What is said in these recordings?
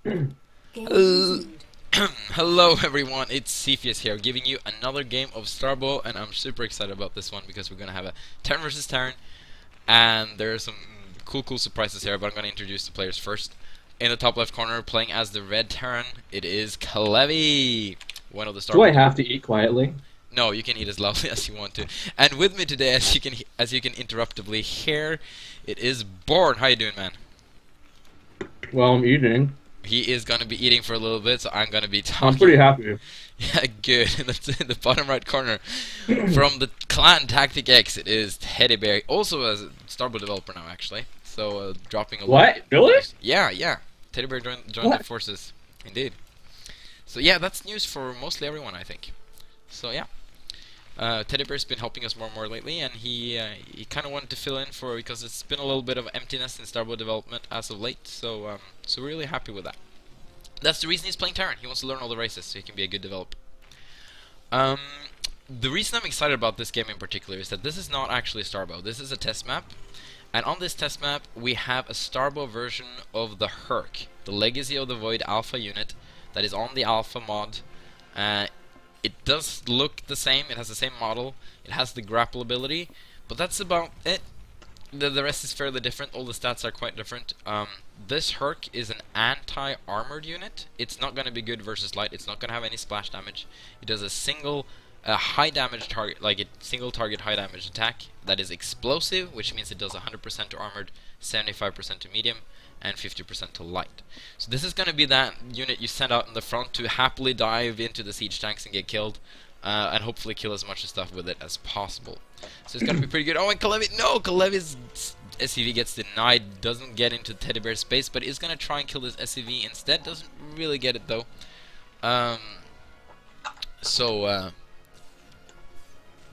Hello, hello everyone, it's Cepheus here, giving you another game of Starbow, and I'm super excited about this one because we're gonna have a Terran versus Terran, and there are some cool surprises here, but I'm gonna introduce the players first. In the top left corner, playing as the red Terran, it is Kalevi, one of the Do I Starbow. have to eat quietly? No, you can eat as loudly as you want to. And with me today, as you can interruptively hear, it is Born. How you doing, man? Well, I'm eating. He is gonna be eating for a little bit, so I'm gonna be I'm pretty talking. happy. Yeah, good. That's in the bottom right corner. From the clan Tactic X, it is Teddybear, also a Starbow developer now, actually. So, dropping a lot of What? Really? news. Yeah. Teddybear joined the What? forces, indeed. So yeah, that's news for mostly everyone, I think. So yeah, Teddybear's been helping us more and more lately, and he kind of wanted to fill in for because it's been a little bit of emptiness in Starbow development as of late. So we're really happy with that. That's the reason he's playing Terran. He wants to learn all the races so he can be a good developer. Um, the reason I'm excited about this game in particular is that this is not actually Starbow. This is a test map, and on this test map we have a Starbow version of the Herc, the Legacy of the Void Alpha unit that is on the Alpha mod. It does look the same. It has the same model. It has the grapple ability, but that's about it. The rest is fairly different. All the stats are quite different. This Herc is an anti-armored unit. It's not going to be good versus light. It's not going to have any splash damage. It does a single high damage target, like a single target high damage attack that is explosive, which means it does 100% to armored, 75% to medium, and 50% to light. So this is going to be that unit you send out in the front to happily dive into the siege tanks and get killed, and hopefully kill as much stuff with it as possible. So it's going to be pretty good. Oh, and Kalevi, no, Kalevi's SCV gets denied, doesn't get into Teddybear's space, but is going to try and kill this SCV instead. Doesn't really get it though. Um, so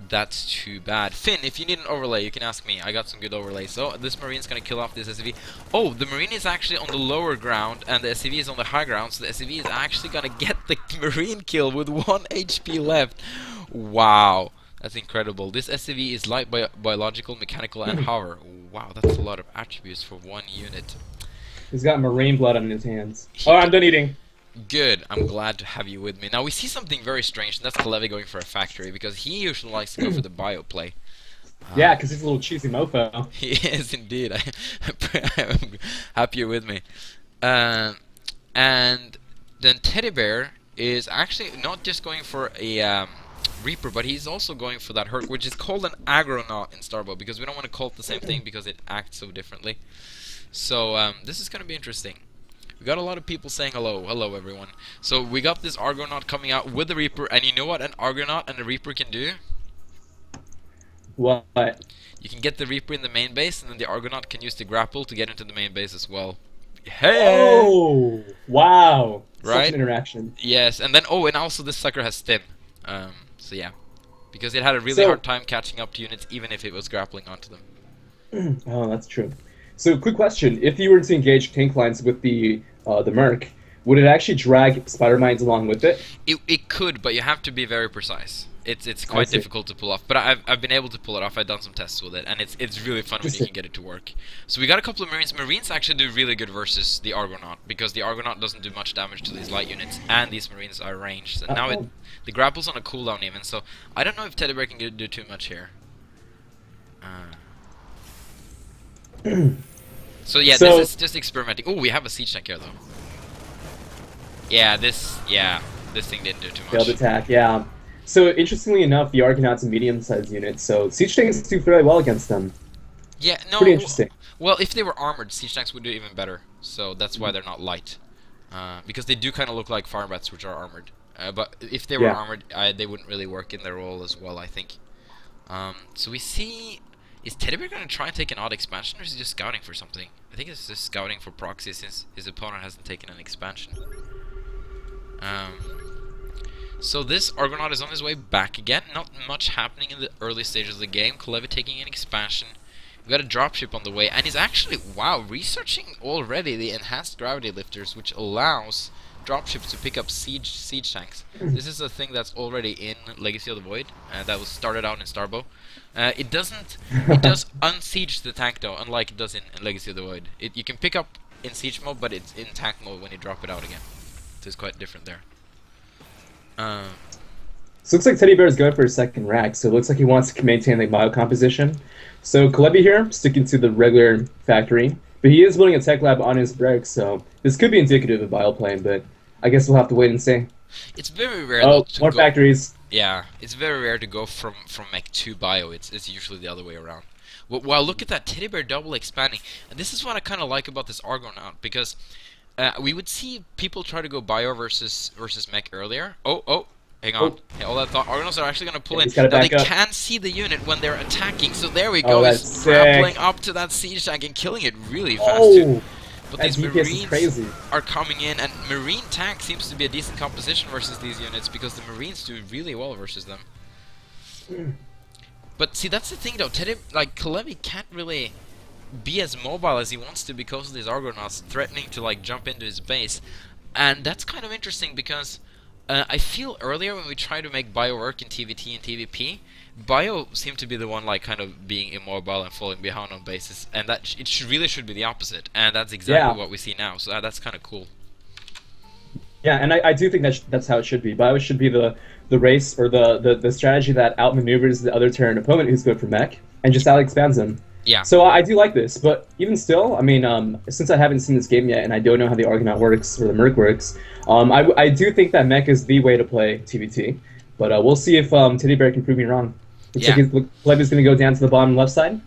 that's too bad. Finn, if you need an overlay, you can ask me. I got some good overlays. So this Marine's gonna kill off this SCV. Oh, the Marine is actually on the lower ground, and the SCV is on the high ground. So the SCV is actually gonna get the Marine kill with 1 HP left. Wow, that's incredible. This SCV is light, biological, mechanical, and hover. Wow, that's a lot of attributes for one unit. He's got marine blood on his hands. He Oh, I'm done eating. Good, I'm glad to have you with me. Now we see something very strange, and that's Kalevi going for a factory, because he usually likes to go for the bio play. Yeah, because he's a little cheesy mofo. He is indeed. I'm happy you're with me. And then Teddybear is actually not just going for a Reaper, but he's also going for that Herc, which is called an Argonaut in Starbow, because we don't want to call it the same thing because it acts so differently. So this is going to be interesting. We got a lot of people saying hello everyone. So we got this Argonaut coming out with the Reaper, and you know what an Argonaut and a Reaper can do? What? You can get the Reaper in the main base, and then the Argonaut can use the grapple to get into the main base as well. Hey! Oh, wow. Such Right? an interaction. Yes, and then, oh, and also this sucker has stim. So yeah. Because it had a really So, hard time catching up to units, even if it was grappling onto them. oh, that's true. So, quick question: if you were to engage tank lines with the Merc, would it actually drag spider mines along with it? It could, but you have to be very precise. It's I quite see. difficult to pull off, but I've been able to pull it off. I've done some tests with it, and it's really fun when you Interesting. can get it to work. So we got a couple of Marines. Marines actually do really good versus the Argonaut, because the Argonaut doesn't do much damage to these light units, and these Marines are ranged. So now Oh. the grapple's on a cooldown even, so I don't know if Teddybear can do too much here. Uh, so yeah, this So, is just experimenting. Oh, we have a siege tank here though. This thing didn't do too failed much. attack, yeah. So, interestingly enough, the Argonaut's a medium-sized unit, so siege tanks do fairly well against them. Yeah, no. Pretty interesting. Well, if they were armored, siege tanks would do even better. So that's why they're not light, because they do kind of look like farm rats, which are armored. But if they were Yeah. armored, they wouldn't really work in their role as well, I think. So we see. Is Teddybear going to try and take an odd expansion, or is he just scouting for something? I think it's just scouting for proxy since his opponent hasn't taken an expansion. So this Argonaut is on his way back again. Not much happening in the early stages of the game. Kalevi taking an expansion. We got a dropship on the way, and he's actually, wow, researching already the enhanced gravity lifters, which allows dropships to pick up siege tanks. This is a thing that's already in Legacy of the Void, that was started out in Starbow. It does unsiege the tank though, unlike it does in Legacy of the Void. You can pick up in siege mode, but it's in tank mode when you drop it out again. So it's quite different there. So it looks like Teddybear is going for a second rack, so it looks like he wants to maintain the bio composition. So Kalevi here, sticking to the regular factory, but he is building a tech lab on his brick, so this could be indicative of bio playing, but I guess we'll have to wait and see. It's very rare. Oh, to more go, factories. Yeah, it's very rare to go from mech to bio. It's usually the other way around. Well, look at that Teddybear double expanding, and this is what I kind of like about this Argonaut, because we would see people try to go bio versus mech earlier. Oh, hang on. Hey, all that thought. Argonauts are actually going to pull in. Now they can see the unit when they're attacking, so there we go. He's grappling up to that siege tank and killing it really fast too. But these Marines are coming in, and Marine tank seems to be a decent composition versus these units, because the Marines do really well versus them. But see, that's the thing though, Kalevi can't really be as mobile as he wants to because of these Argonauts threatening to like jump into his base. And that's kind of interesting because I feel earlier when we tried to make bio work in TVT and TVP, bio seemed to be the one like kind of being immobile and falling behind on bases, and that really should be the opposite, and that's exactly what we see now. So that's kind of cool. Yeah, and I do think that's how it should be. Bio should be the race or the strategy that outmaneuvers the other Terran opponent who's good for mech and just out expands them. Yeah. So I do like this, but even still, I mean, since I haven't seen this game yet and I don't know how the Argonaut works or the Merc works, I do think that mech is the way to play TVT. But we'll see if Teddybear can prove me wrong. Looks like Kalevi's going to go down to the bottom left side,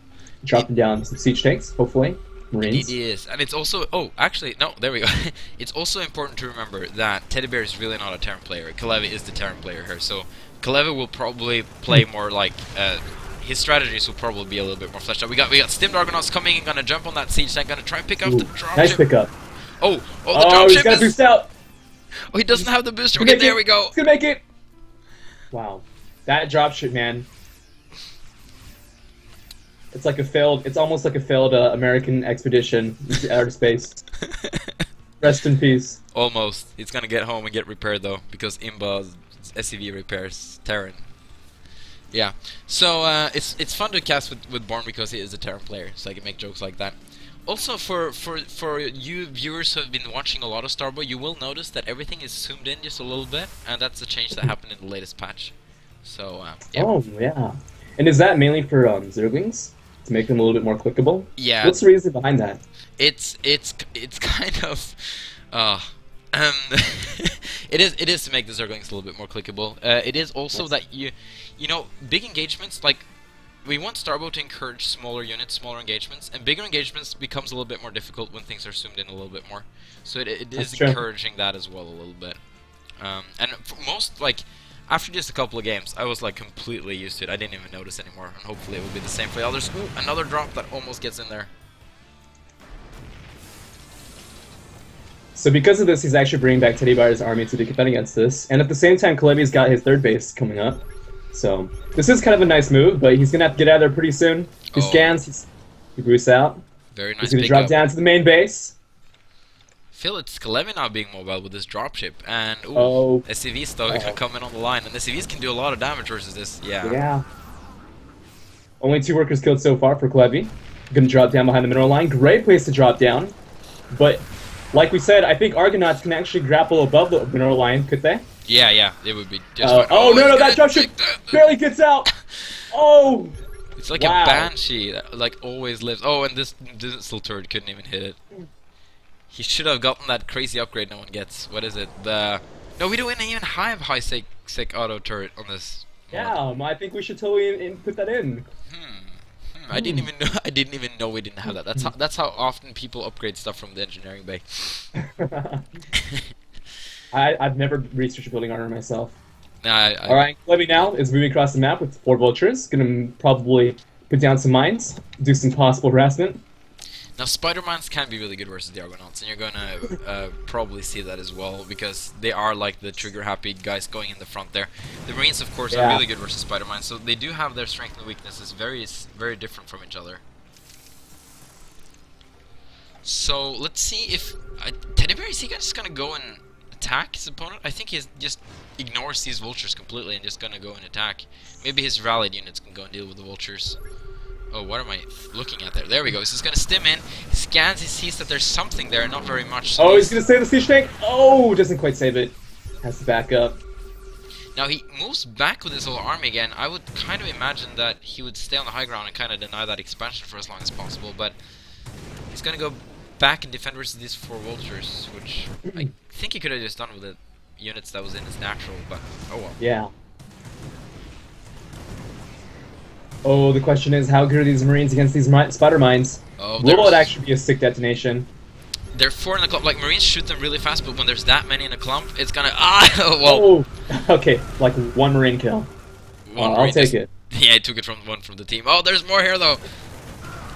dropping down some siege tanks, hopefully. Marines. It is, and it's also... Oh, actually, no, there we go. It's also important to remember that Teddybear is really not a Terran player. Kalevi is the Terran player here, so Kalevi will probably play more like... his strategies will probably be a little bit more fleshed out. We got stimmed Argonauts coming, gonna jump on that siege tank, gonna try and pick up the dropship. Nice pickup. The dropship he's got boost out. Oh, he doesn't have the booster. Okay, there we go. He's gonna make it. Wow, that dropship, man. It's like a failed. It's almost like a failed American expedition into outer space. Rest in peace. Almost. It's gonna get home and get repaired though, because Imba's SCV repairs Terran. Yeah, so it's fun to cast with Born because he is a Terran player, so I can make jokes like that. Also, for you viewers who have been watching a lot of Starbow, you will notice that everything is zoomed in just a little bit, and that's a change that happened in the latest patch. So, yeah. Oh, yeah. And is that mainly for Zerglings? To make them a little bit more clickable? Yeah. What's the reason behind that? It's kind of... it is to make the Zerglings a little bit more clickable. It is also that you know, big engagements, like, we want Starbow to encourage smaller units, smaller engagements, and bigger engagements becomes a little bit more difficult when things are zoomed in a little bit more. So it is encouraging that as well a little bit. And for most, like, after just a couple of games, I was like completely used to it. I didn't even notice anymore, and hopefully it will be the same for the others. Ooh, another drop that almost gets in there. So because of this, he's actually bringing back Teddybear's army to defend against this, and at the same time, Kalevi's got his third base coming up. So this is kind of a nice move, but he's gonna have to get out of there pretty soon. He scans, he boosts out. Very nice. He's gonna drop down to the main base. Feel it's Kalevi now being mobile with this dropship, and SCV's still gonna come in on the line, and SCVs can do a lot of damage versus this. Yeah. Only 2 workers killed so far for Kalevi. Gonna drop down behind the mineral line. Great place to drop down, but like we said, I think Argonauts can actually grapple above the mineral line, could they? Yeah, it would be just fine. No, that dropship barely gets out! Oh! It's like a banshee that, like, always lives. Oh, and this missile turret couldn't even hit it. He should have gotten that crazy upgrade no one gets. What is it? No, we don't even have high sec auto turret on this. Yeah, I think we should totally put that in. I didn't even know we didn't have that. That's how often people upgrade stuff from the engineering bay. I've never researched building armor myself. Alright, Kalevi now is moving across the map with 4 vultures. Gonna probably put down some mines, do some possible harassment. Now, spider mines can be really good versus the Argonauts, and you're gonna probably see that as well, because they are like the trigger-happy guys going in the front there. The Marines, of course, are really good versus spider mines, so they do have their strengths and weaknesses very different from each other. So let's see if Teddybear, is he just gonna go and attack his opponent? I think he just ignores these vultures completely and just gonna go and attack. Maybe his rallied units can go and deal with the vultures. Oh, what am I looking at there? There we go. So he's gonna stim in. He scans. He sees that there's something there, not very much. So Oh, he's gonna save the siege tank. Oh, doesn't quite save it. Has to back up. Now he moves back with his whole army again. I would kind of imagine that he would stay on the high ground and kind of deny that expansion for as long as possible, but he's gonna go back and defend versus these 4 vultures, which I think he could have just done with the units that was in his natural, but oh well. Yeah. Oh, the question is, how good are these Marines against these spider mines? Oh, Will it actually be a stick detonation? They're 4 in a clump. Like, Marines shoot them really fast, but when there's that many in a clump, it's gonna... well... Oh, okay, like 1 Marine kill. I'll take it. Yeah, I took it from one from the team. Oh, there's more here, though!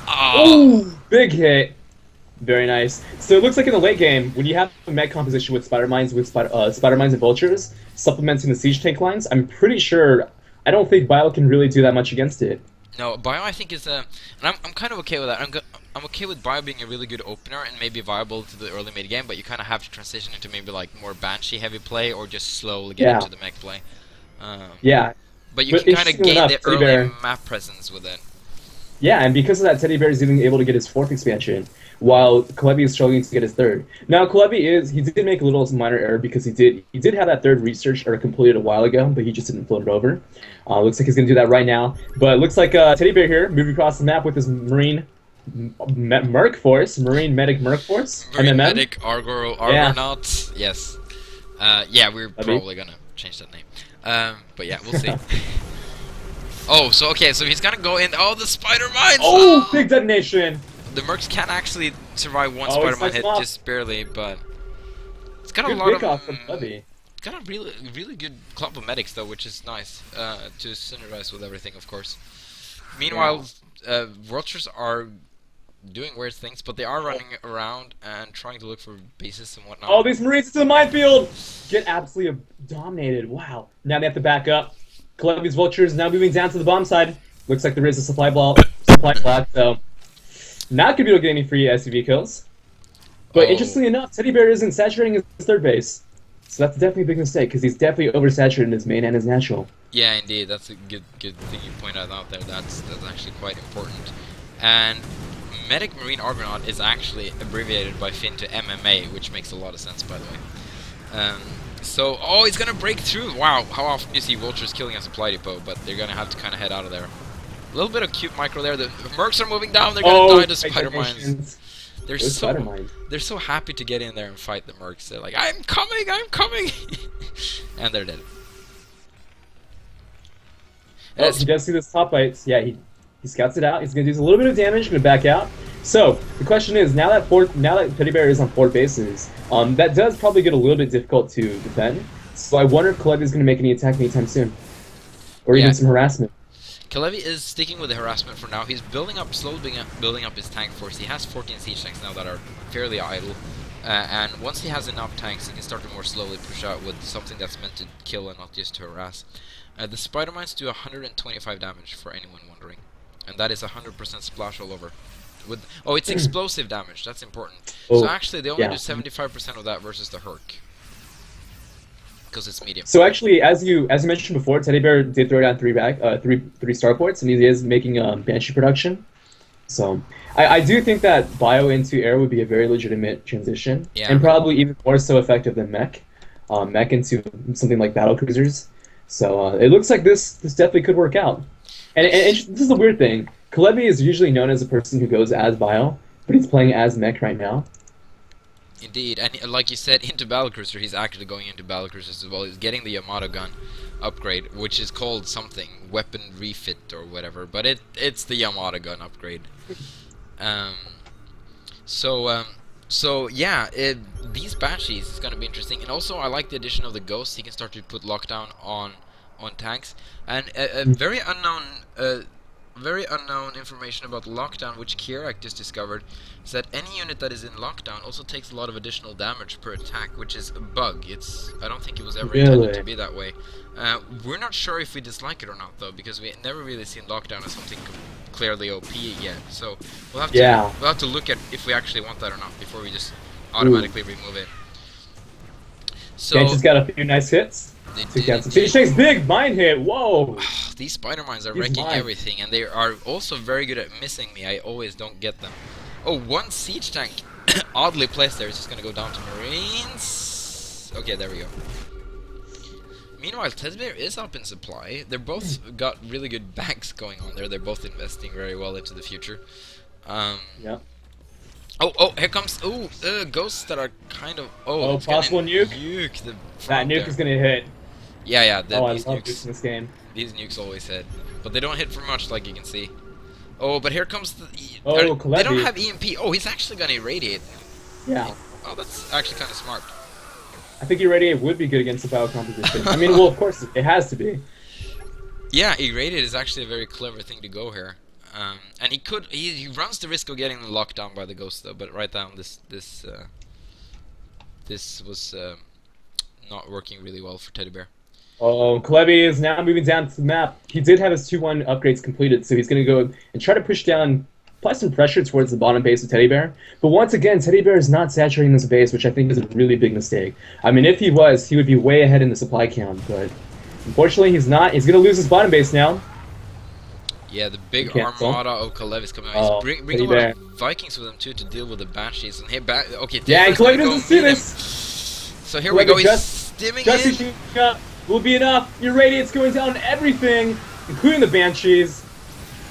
Oh, big hit. Very nice. So it looks like in the late game, when you have a mech composition with spider mines, spider mines and vultures, supplementing the siege tank lines, I'm pretty sure... I don't think Bio can really do that much against it. No, Bio I think is and I'm kind of okay with that. I'm okay with Bio being a really good opener and maybe viable to the early mid game, but you kind of have to transition into maybe like more Banshee heavy play or just slowly get into the mech play. Yeah. But you can kind of gain the early map presence with it. Yeah, and because of that, Teddybear is even able to get his 4th expansion, while Kalevi is struggling to get his 3rd. Now, Kalevi he did make a little minor error because he did have that 3rd research error completed a while ago, but he just didn't float it over. Looks like he's going to do that right now. But it looks like Teddybear here, moving across the map with his Marine Merc Force, Marine Medic Merc Force, Marine MMM. Medic Argonaut, yes. Yeah, we're probably going to change that name. But yeah, we'll see. Oh, so okay, so he's gonna go in. Oh, the spider mines! Oh, big detonation! The mercs can actually survive one spider mine hit just barely, but it's got a lot of. It's got a really good clump of medics though, which is nice to synergize with everything, of course. Meanwhile, vultures are doing weird things, but they are running around and trying to look for bases and whatnot. Oh, these Marines into the minefield! Get absolutely dominated. Wow. Now they have to back up. Kalevi's vultures now moving down to the bomb side. Looks like there is a supply block, so not gonna be able to get any free SUV kills. But interestingly enough, Teddybear isn't saturating his 3rd base, so that's definitely a big mistake because he's definitely oversaturated in his main and his natural. Yeah, indeed, that's a good thing you point out there. That's actually quite important. And Medic Marine Argonaut is actually abbreviated by Finn to MMA, which makes a lot of sense, by the way. So, oh, he's gonna break through. Wow, how often do you see vultures killing a supply depot? But they're gonna have to kind of head out of there. A little bit of cute micro there. The mercs are moving down. They're gonna die to spider mines. They're so happy to get in there and fight the mercs. They're like, I'm coming, and they're dead. Oh, he does see this top bites. Yeah, he scouts it out. He's gonna do a little bit of damage. Gonna back out. So the question is, now that Teddybear is on 4 bases, that does probably get a little bit difficult to defend. So I wonder if Kalevi is going to make any attack anytime soon, or even some harassment. Kalevi is sticking with the harassment for now. He's slowly building up his tank force. He has 14 siege tanks now that are fairly idle, and once he has enough tanks, he can start to more slowly push out with something that's meant to kill and not just to harass. The spider mines do 125 damage for anyone wondering, and that is 100% splash all over. It's explosive damage. That's important. So actually, they only do 75% of that versus the Herc, because it's medium. So actually, as you mentioned before, Teddybear did throw down 3 starports, and he is making Banshee production. So I do think that Bio into air would be a very legitimate transition, and probably even more so effective than mech into something like battle cruisers. So it looks like this definitely could work out. And this is the weird thing. Kalevi is usually known as a person who goes as Bio, but he's playing as mech right now. Indeed, and like you said, into battlecruiser, he's actually going into battlecruisers as well. He's getting the Yamato gun upgrade, which is called something, weapon refit or whatever, but it's the Yamato gun upgrade. So yeah, these Banshees is going to be interesting, and also I like the addition of the Ghosts. He can start to put lockdown on tanks, and a very unknown information about lockdown, which Kierak just discovered, is that any unit that is in lockdown also takes a lot of additional damage per attack, which is a bug. I don't think it was ever intended to be that way. We're not sure if we dislike it or not, though, because we never really seen lockdown as something clearly OP yet. So we'll have to look at if we actually want that or not before we just automatically remove it. So Bansh's got a few nice hits. They Take did out some Siege Tanks. Big mine hit. Whoa. These spider mines are These wrecking mines. everything, and they are also very good at missing me. I always don't get them. Oh, one siege tank oddly placed there is just gonna go down to Marines. Okay, there we go. Meanwhile, Teddybear is up in supply. They're both got really good banks going on there. They're both investing very well into the future. Yeah. Oh, here comes ghosts that are kind of it's possible gonna nuke. Nuke the That front nuke there. is gonna hit. Yeah. I love These nukes nukes. in this game. These nukes always hit, but they don't hit for much, like you can see. Oh, but here comes the. Oh, they don't Kalevi. have EMP. Oh, he's actually gonna irradiate. Yeah. Oh, that's actually kind of smart. I think Irradiate would be good against the battle composition. I mean, well, of course, it has to be. Yeah, irradiate is actually a very clever thing to go here. And he runs the risk of getting locked down by the ghost though. But right now, this was not working really well for Teddybear. Oh, Kalevi is now moving down to the map. He did have his 2-1 upgrades completed, so he's going to go and try to push down, apply some pressure towards the bottom base of Teddybear. But once again, Teddybear is not saturating this base, which I think is a really big mistake. I mean, if he was, he would be way ahead in the supply count, but unfortunately he's not. He's going to lose his bottom base now. Yeah, the big Cancel. armada of Kalevi is coming out. Oh, He's bringing a lot Teddybear. of Vikings with him too to deal with the Banshees. And okay, Yeah, and Teddybear's gonna Kalevi go doesn't see meet him. this. So here we go. He's stimming Just in. reaching up will be enough. Your radiant's going down on everything, including the Banshees.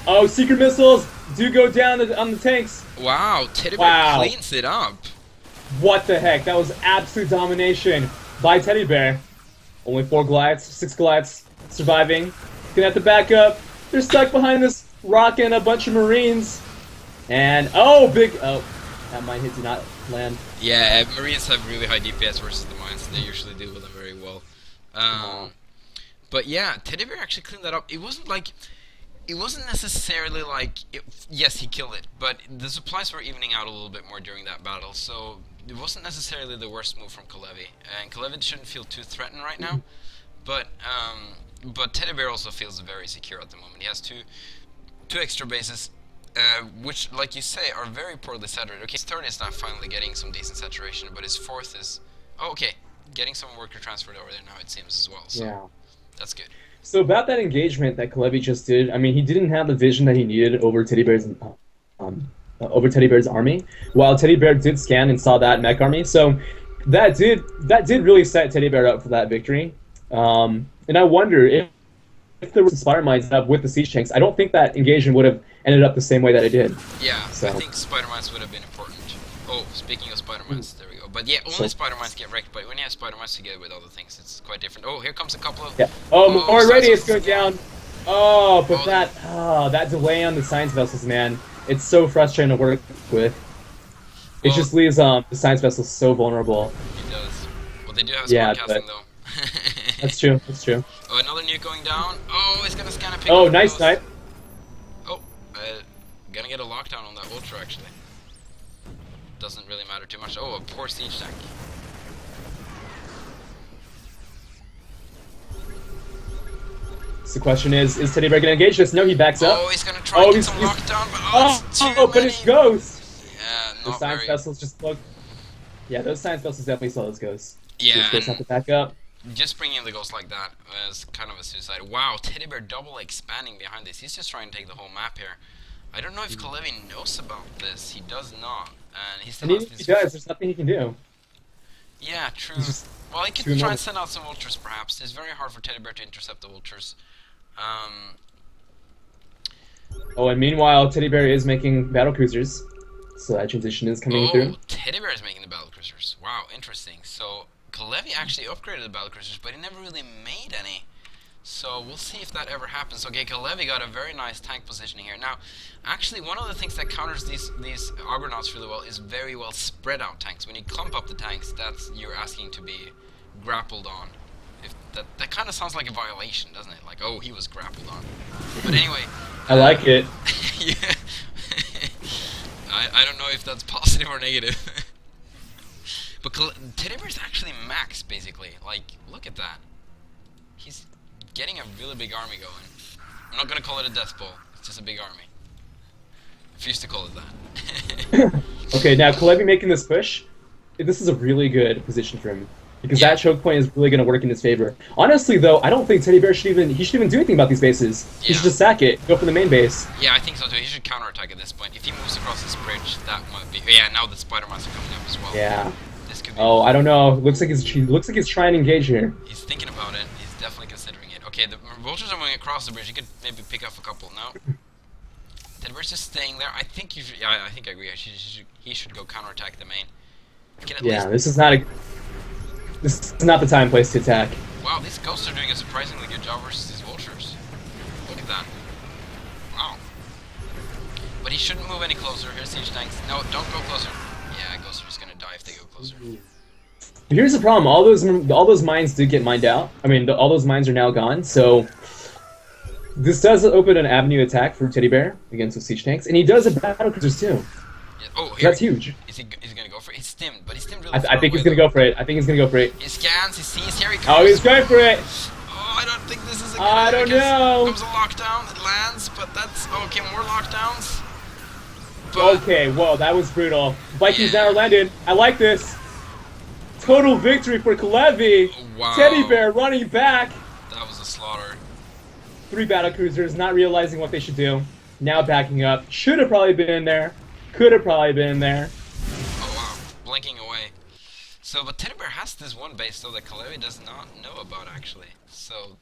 Oh, secret missiles do go down on the tanks. Wow, Teddybear Wow. cleans it up. What the heck? That was absolute domination by Teddybear. Only 4 glides, 6 glides surviving. Gonna have to back up. They're stuck behind this rock and a bunch of Marines. And that mine hit did not land. Yeah, Marines have really high DPS versus the mines. They usually deal with them very well. But yeah, Teddybear actually cleaned that up. It wasn't necessarily like, yes, he killed it, but the supplies were evening out a little bit more during that battle, so it wasn't necessarily the worst move from Kalevi. And Kalevi shouldn't feel too threatened right now, but Teddybear also feels very secure at the moment. He has two extra bases, which, like you say, are very poorly saturated. Okay, his third is now finally getting some decent saturation, but his fourth is... Oh, okay, getting some worker transferred over there now, it seems, as well, so Yeah. that's good. So about that engagement that Kalevi just did, I mean, he didn't have the vision that he needed over Teddybear's army, while Teddybear did scan and saw that mech army. So that did really set Teddybear up for that victory. And I wonder if there was spider mines up with the siege tanks, I don't think that engagement would have ended up the same way that it did. Yeah, So. I think spider mines would have been important. Oh, speaking of spider mines, there we go. But yeah, only spider mines get wrecked, but when you have spider mines together with other things, it's quite different. Oh, here comes a couple of... Yeah. Oh, more science radius vessels going again. down. Oh, but Oh, that delay on the science vessels, man, it's so frustrating to work with. It Well- just leaves the science vessels so vulnerable. It does. Well, they do have Yeah, casting, but- though. That's true. That's true. Oh, another nuke going down. Oh, it's gonna scan a pick. Oh, up nice those. snipe. Oh, gonna get a lockdown on that ultra, actually. Doesn't really matter too much. Oh, a poor siege tank. So the question is Teddybear gonna engage this? No, he backs up. Oh, he's gonna try and get some he's- lockdown, but it's too but many. it's ghosts. Yeah, The not science very. vessels just look. Yeah, those science vessels definitely saw those ghosts. Yeah, Those ghosts have to back up. just bringing in the ghost like that is kind of a suicide. Wow, Teddybear double expanding behind this. He's just trying to take the whole map here. I don't know if Kalevi knows about this. He does not, and he still And has even if these. he does, there's nothing he can do. Yeah, true. He's just Well, he could too try and enormous. send out some vultures, perhaps. It's very hard for Teddybear to intercept the vultures. Oh, and meanwhile, Teddybear is making battle cruisers. So that transition is coming through. Teddybear is making the battle cruisers. Wow, interesting. So Kalevi actually upgraded the battle cruisers, but he never really made any. So we'll see if that ever happens. Okay, Kalevi got a very nice tank positioning here. Now, actually, one of the things that counters these Argonauts really well is very well spread out tanks. When you clump up the tanks, that's you're asking to be grappled on. If that kind of sounds like a violation, doesn't it? Like, oh, he was grappled on. But anyway. I like it. Yeah. I don't know if that's positive or negative. But Teddybear's actually max, basically. Like, look at that. He's getting a really big army going. I'm not gonna call it a death bowl. It's just a big army. Refuse to call it that. Okay, now Kalevi making this push. This is a really good position for him. because Yeah. that choke point is really going to work in his favor. Honestly, though, I don't think Teddybear should even do anything about these bases. He should Yeah. just sack it, go for the main base. Yeah, I think so too. He should counterattack at this point. If he moves across this bridge, that might be. Yeah, now the Spider Mice are coming up as well. Yeah. This could be. Oh, I don't know. Looks like he's trying to engage here. He's thinking about it. He's definitely considering it. Okay, the vultures are moving across the bridge. He could maybe pick off a couple. No. Teddybear's just staying there. I think you should. Yeah, I think I agree. He should go counterattack the main. Can at Yeah, least. this is not the time and place to attack. Wow, these ghosts are doing a surprisingly good job versus these vultures. Look at that. Wow. But he shouldn't move any closer. Here's siege tanks. No, don't go closer. Yeah, ghosts are just gonna die if they go closer. Here's the problem: all those mines did get mined out. I mean, all those mines are now gone. So this does open an avenue attack for Teddybear against the siege tanks, and he does have battle cruisers too. Yeah. Oh, here. That's huge. Is he gonna go for it? He's stimmed, but he's stimmed really I far think he's away, gonna go for it. I think he's gonna go for it. He scans, he sees, here he comes. Oh, he's going for it. Oh, I don't think this is a good I don't because know. Comes a lockdown, it lands, but that's okay, more lockdowns. But Okay, whoa, that was brutal. Vikings Yeah. now are landed. I like this. Total victory for Kalevi. wow. Teddybear running back. That was a slaughter. 3 battle cruisers, not realizing what they should do. Now backing up. Should have probably been there. Could have probably been there. Oh wow, blinking away. So, but Teddybear has this one base though that Kalevi does not know about actually. So,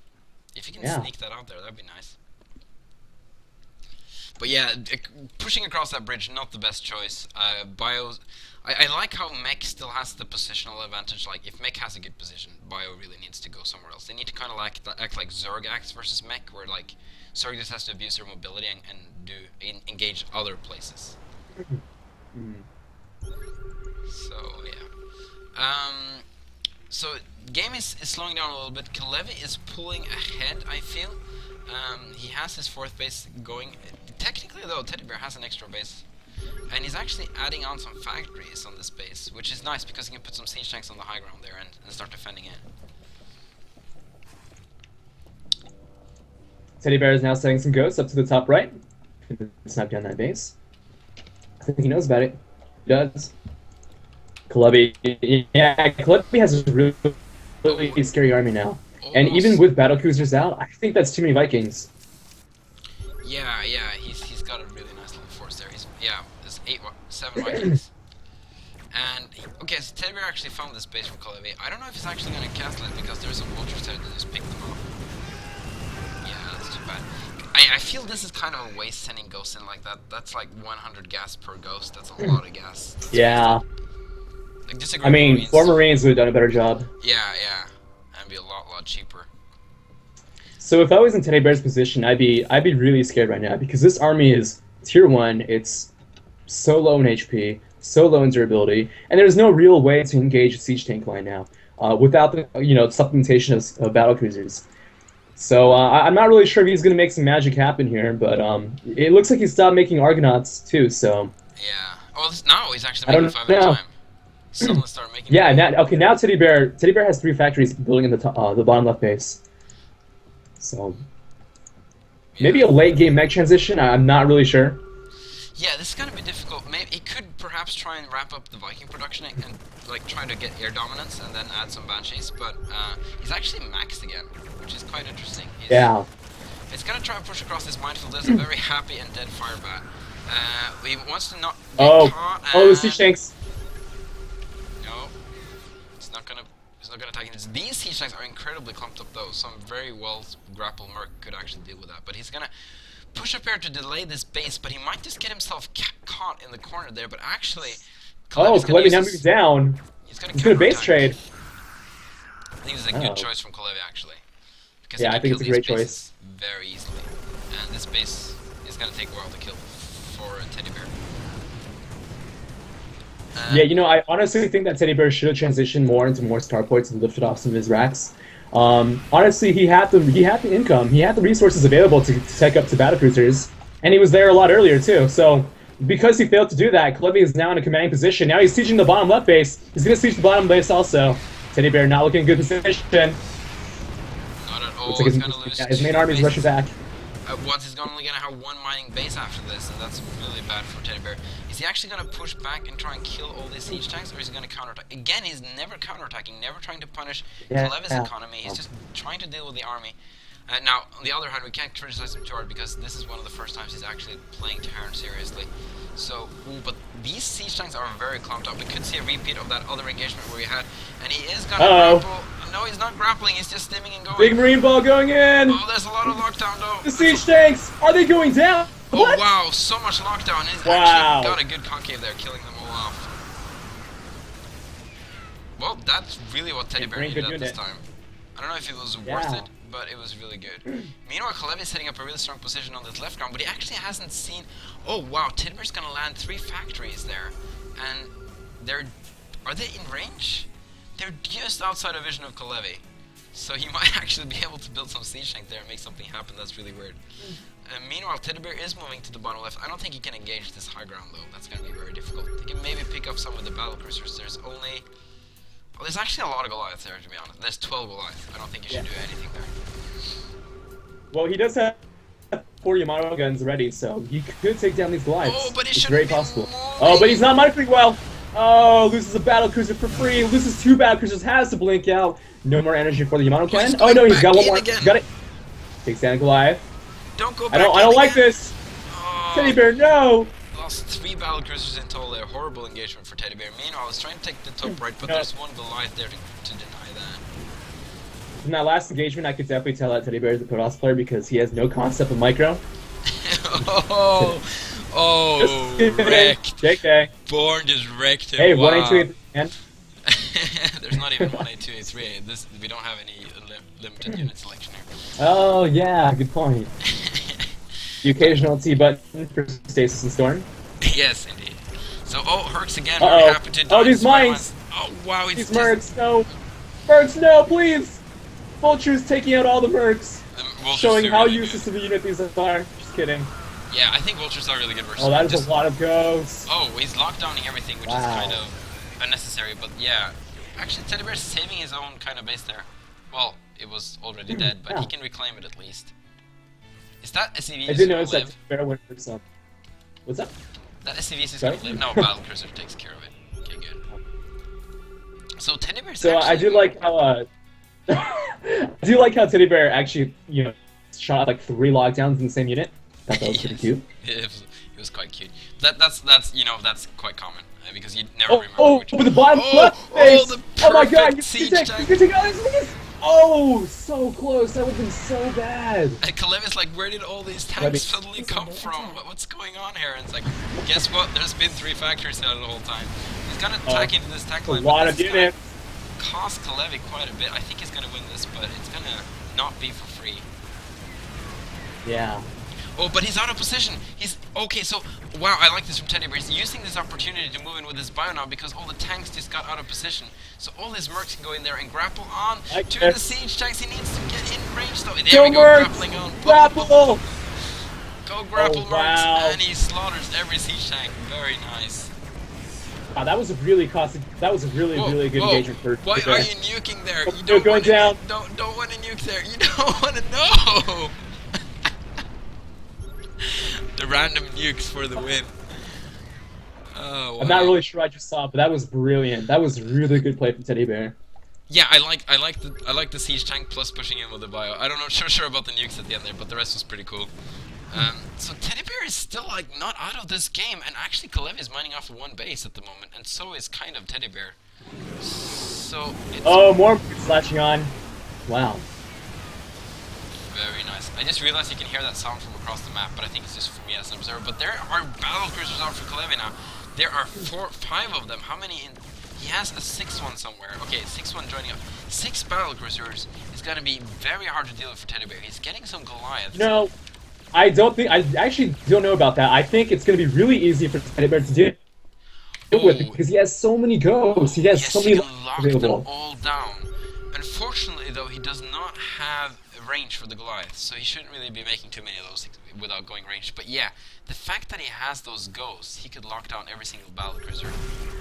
if you can Yeah. sneak that out there, that'd be nice. But yeah, pushing across that bridge, not the best choice. Bio's... I like how Mech still has the positional advantage. Like, if Mech has a good position, Bio really needs to go somewhere else. They need to kind of act like Zerg acts versus Mech, where like Zerg just has to abuse their mobility and engage other places. So yeah. So the game is slowing down a little bit. Kalevi is pulling ahead, I feel. He has his 4th base going. Technically though, Teddybear has an extra base. And he's actually adding on some factories on this base, which is nice because he can put some siege tanks on the high ground there and start defending it. Teddybear is now setting some ghosts up to the top right. Snap down that base. I think he knows about it. He does. Kalevi, yeah, Kalevi has a really scary army now. And even with battle cruisers out, I think that's too many Vikings. Yeah, he's got a really nice little force there. There's 7 Vikings. And, okay, so Teddybear actually found this base from Kalevi. I don't know if he's actually going to castle it because there's some vultures there that just pick them off. Yeah, that's too bad. I feel this is kind of a waste sending ghosts in like that. That's like 100 gas per ghost. That's a lot of gas. That's Yeah. like, disagree I mean, Marines. 4 Marines would have done a better job. Yeah. And be a lot cheaper. So if I was in Teddybear's position, I'd be really scared right now because this army is tier 1. It's so low in HP, so low in durability, and there's no real way to engage a siege tank line now without the supplementation of battle cruisers. So I'm not really sure if he's going to make some magic happen here, but it looks like he stopped making Argonauts too. So Yeah. Oh, no, he's actually I don't making 5 at a know. time. Suddenly start making. yeah, now Teddybear has 3 factories building in the bottom left base. So maybe a late game mech transition. I'm not really sure. Yeah, this is gonna be difficult. Maybe he could perhaps try and wrap up the Viking production and like try to get air dominance and then add some banshees. But he's actually maxed again, which is quite interesting. Yeah. It's gonna try and push across this minefield. There's a very happy and dead firebat. He wants to not get caught. The siege tanks. No, it's not gonna attack. These siege tanks are incredibly clumped up though. Some very well grappled merc could actually deal with that. But he's gonna push up here to delay this base, but he might just get himself caught in the corner there. But actually, Kalevi now moves down. He's gonna base trade. I think this is a good choice from Kalevi actually. Because Yeah, he I can think kill it's a great these choice. bases very easily. And this base is gonna take a while to kill for Teddybear. Yeah, I honestly think that Teddybear should have transitioned more into more starports and lifted off some of his racks. Honestly, he had the income, he had the resources available to tech up to battlecruisers, and he was there a lot earlier too. So because he failed to do that, Kalevi is now in a commanding position. Now he's sieging the bottom left base. He's going to siege the bottom base also. Teddybear not looking in good position. Not at all. Looks like He's gonna lose his main army is rushing back. Once he's only gonna have one mining base after this, and that's really bad for Teddybear. Is he actually gonna push back and try and kill all these siege tanks, or is he gonna counterattack? Again, he's never counterattacking, never trying to punish Kalevi's economy. He's just trying to deal with the army. Now, on the other hand, we can't criticize him too hard because this is one of the first times he's actually playing Terran seriously. So, but these siege tanks are very clumped up. We could see a repeat of that other engagement where we had, and he is gonna grapple. No, he's not grappling. He's just stimming and going. Big marine ball going in. Oh, there's a lot of lockdown though. The siege tanks, are they going down? Oh What? wow, so much lockdown. He's actually got a good concave there, killing them all off. Well, that's really what Teddybear needed at this time. I don't know if it was worth it, but it was really good. Meanwhile, Kalevi is setting up a really strong position on this left ground, but he actually hasn't seen... Oh wow, Teddybear's gonna land 3 factories there. And they're... Are they in range? They're just outside of vision of Kalevi. So he might actually be able to build some siege tank there and make something happen. That's really weird. Meanwhile, Teddybear is moving to the bottom left. I don't think he can engage this high ground though. That's gonna be very difficult. He can maybe pick up some of the battle cruisers. There's only... Well, there's actually a lot of Goliaths there, to be honest. There's 12 Goliaths. I don't think you should do anything there. Well, he does have 4 Yamato guns ready, so he could take down these Goliaths. Oh, but it's very possible. Oh, but he's not mining well. Oh, loses a battle cruiser for free. Loses 2 battle cruisers. Has to blink out. No more energy for the Yamato cannon. Oh no, he's got one more. Again. Got it. Takes down Goliath. Don't go back. I don't like this. Oh. Teddybear, no. Lost 3 battle cruisers in total there. Horrible engagement for Teddybear. Meanwhile, I was trying to take the top right, but there's one Goliath there to deny that. From that last engagement, I could definitely tell that Teddybear is a Protoss player because he has no concept of micro. Oh, wrecked. JK. Born just wrecked him. Hey, wow. 182. There's not even 18283. We don't have any limited unit selection here. Oh yeah, good point. The occasional T button for stasis and storm. Yes, indeed. So, Herc's again. Very happy to oh, these mines! Oh, wow, these mercs, no! Mercs, no, please! Vulture's taking out all the mercs. Showing how really useless of a unit these are. Just kidding. Yeah, I think Vultures are really good versus. Oh, that is a lot of ghosts. Oh, he's lockdowning everything, which is kind of unnecessary, but yeah. Actually, Teddybear's saving his own kind of base there. Well, it was already dead, but he can reclaim it at least. Is that SCV? I did notice that Teddybear went for some. What's up? That SCV is gonna live. No, Battle Cruiser takes care of it. Okay, good. So Teddybear's. So I do like how I do like how Teddybear actually, you know, shot like 3 lockdowns in the same unit. Thought that was pretty cute. It was quite cute. That's you know, that's quite common because you never remember which. With the bottom left face. Oh my god! You siege can take all these things. Oh, so close. That would have been so bad. And Kalevi's like, where did all these tanks suddenly come from? What's going on here? And it's like, guess what? There's been 3 factories there the whole time. He's gonna attack into this tank line. A lot of units. Cost Kalevi quite a bit. I think he's gonna win this, but it's gonna not be for free. Yeah. Oh, but he's out of position. He's okay. So wow, I like this from Teddybear. He's using this opportunity to move in with his bio now because all the tanks just got out of position. So all his mercs can go in there and grapple on to the siege tanks. He needs to get in range though. There we go, grappling on. Grapple. Go grapple, mercs, and he slaughters every siege tank. Very nice. Wow, that was a really really good engagement for. Why are you nuking there? You don't going down. Don't want to nuke there. You don't want to know. The random nukes for the win. Oh, wow. I'm not really sure what I just saw, but that was brilliant. That was really good play from Teddybear. Yeah, I like the siege tank plus pushing in with the bio. I don't know sure about the nukes at the end there, but the rest was pretty cool. So Teddybear is still like not out of this game, and actually Kalevi is mining off of 1 base at the moment, and so is kind of Teddybear. So it's more slashing on. Wow. Very nice. I just realized you can hear that sound from across the map, but I think it's just for me as an observer. But there are battle cruisers out for Kalevi now. There are 5 of them. How many in... He has a 6th one somewhere. Okay, 6th one joining up. 6 battle cruisers is going to be very hard to deal with for Teddybear. He's getting some Goliaths. No, I don't think... I actually don't know about that. I think it's going to be really easy for Teddybear to deal with because he has so many ghosts. He has so many... He can lock them all down. Unfortunately, though, he does not have range for the Goliath, so he shouldn't really be making too many of those things without going range. But yeah, the fact that he has those ghosts, he could lock down every single battle cruiser.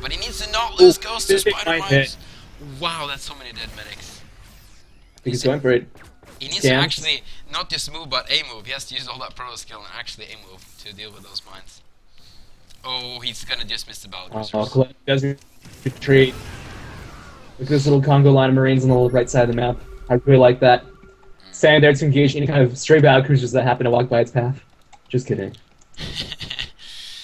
But he needs to not lose ghosts to spider mines. Wow, that's so many dead medics. I think he's going for it. He needs to Scans. actually not just move, but a move. He has to use all that proto skill and actually a move to deal with those mines. Oh, he's gonna just miss the battle cruisers. Kalevi does retreat. Look at this little Congo line of Marines on the right side of the map. I really like that. Standing there to engage any kind of stray battle cruisers that happen to walk by its path. Just kidding.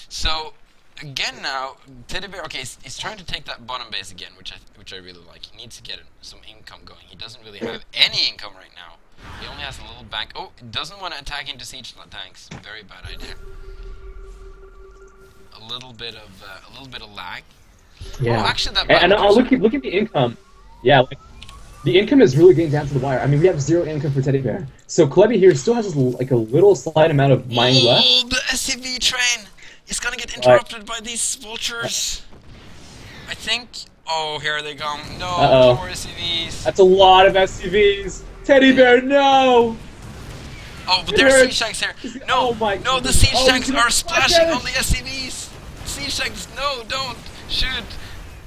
So again now, Teddybear. Okay, he's trying to take that bottom base again, which I really like. He needs to get some income going. He doesn't really have any income right now. He only has a little bank. Oh, doesn't want to attack into siege tanks. Very bad idea. A little bit of lag. Yeah. Oh, actually, that And battle look at the income. Yeah, like, the income is really getting down to the wire. I mean, we have 0 income for Teddybear. So Kalevi here still has like a little slight amount of mining left. Oh, the SCV train is gonna get interrupted by these vultures. I think. Oh, here they come. No, poor SCVs. That's a lot of SCVs. Teddybear, no! Oh, but there's siege tanks here. No, Oh my no, the goodness. siege Oh, tanks he's are gonna splashing splash on the SCVs. Siege tanks, no, don't shoot.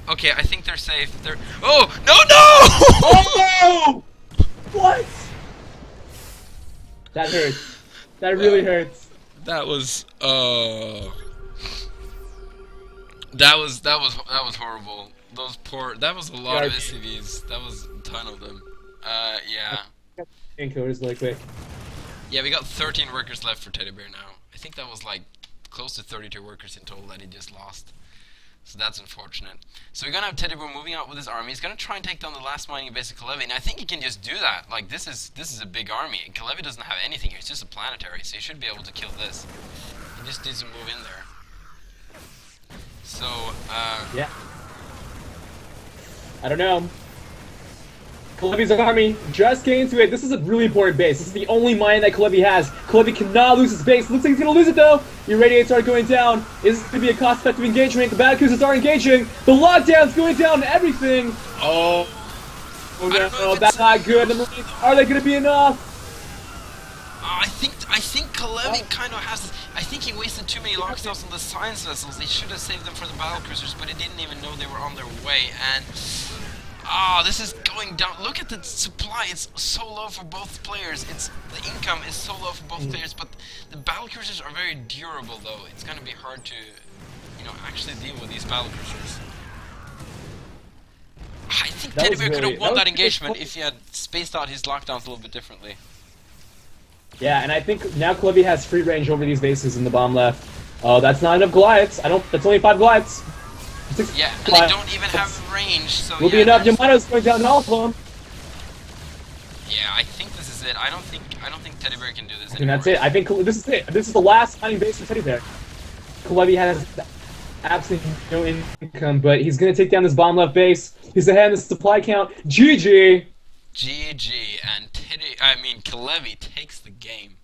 Okay, I think they're safe. They're. Oh, no, no! Oh! What? That hurts. That really hurts. That was. That was horrible. Those poor. That was a lot of SCVs. That was a ton of them. Yeah. Encoders really quick. Yeah, we got 13 workers left for Teddybear now. I think that was like close to 32 workers in total that he just lost. So that's unfortunate. So we're gonna have Teddybear moving out with his army. He's gonna try and take down the last mining base of Kalevi, and I think he can just do that. Like this is a big army. And Kalevi doesn't have anything here. It's just a planetary, so he should be able to kill this. He just needs to move in there. So Yeah. I don't know. Kalevi's army just came into it. This is a really important base. This is the only mine that Kalevi has. Kalevi cannot lose his base. Looks like he's gonna lose it though. The irradiates are going down. Is this gonna be a cost-effective engagement? The battle cruisers are engaging. The lockdown's going down and everything. Oh no, that's not good. The Marines, are they gonna be enough? I think Kalevi kind of has. I think he wasted too many lockdowns on the science vessels. He should have saved them for the battle cruisers, but he didn't even know they were on their way. And this is going down. Look at the supply. It's so low for both players. The income is so low for both players, but the battle cruisers are very durable. Though it's gonna be hard to, actually deal with these battle cruisers. I think Teddybear could have won that engagement if he had spaced out his lockdowns a little bit differently. Yeah, and I think now Kalevi has free range over these bases in the bomb left. Oh, that's not enough Goliaths. That's only 5 Goliaths. Yeah, and they don't even have range, so will be enough. Yamato's going down in all of them. Yeah, I think this is it. I don't think Teddybear can do this anymore. And that's it. I think this is it. This is the last mining base for Teddybear. Kalevi has absolutely no income, but he's gonna take down this bomb left base. He's ahead in the supply count. GG. GG, and Kalevi takes the game.